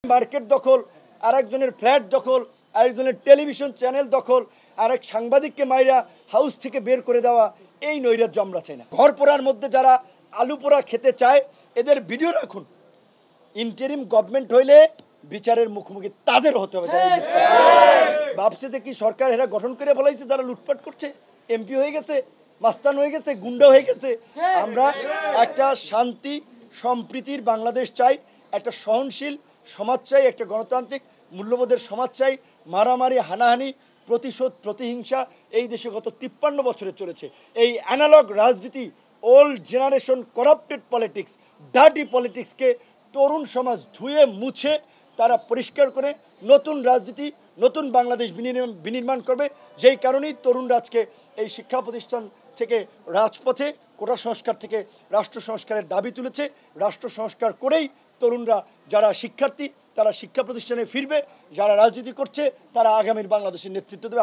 Market দখল, আরেকজনের flat দখল, আরেকজনের টেলিভিশন চ্যানেল দখল, আরেক সাংবাদিককে মাইরা হাউস থেকে বের করে দেওয়া, এই নৈরাজ্য আমরা চাই না। ঘর পোড়ার মধ্যে যারা আলু পোড়া খেতে চায় এদের ভিডিও রাখুন। ইন্টারিম গভর্নমেন্ট হইলে বিচারের মুখোমুখি তাদের হতে হবে। ভাবছে যে কি সরকার এরা গঠন করে বলাইছে যারা লুটপাট করছে, এমপি হয়ে গেছে, মাস্তান হয়ে গেছে, গুন্ডা হয়ে গেছে। আমরা একটা শান্তি সম্প্রীতির বাংলাদেশ চাই, একটা সহনশীল সমাজ চাই, একটা গণতান্ত্রিক মূল্যবোধের সমাজ চাই। মারামারি, হানাহানি, প্রতিশোধ, প্রতিহিংসা এই দেশে গত 53 বছরে চলেছে। এই অ্যানালগ রাজনীতি, old generation corrupted politics, dirty পলিটিক্সকে তরুণ সমাজ ধুয়ে মুছে তারা পরিষ্কার করে নতুন রাজনীতি, নতুন বাংলাদেশ বিনির্মাণ করবে। যেই কারণেই তরুণরা আজকে এই শিক্ষা প্রতিষ্ঠান থেকে রাজপথে, কোটা সংস্কার থেকে রাষ্ট্র সংস্কারের দাবি তুলেছে। রাষ্ট্র সংস্কার করেই তরুণরা, যারা শিক্ষার্থী তারা শিক্ষা প্রতিষ্ঠানে ফিরবে, যারা রাজনীতি করছে তারা আগামীর বাংলাদেশের নেতৃত্ব দেবে।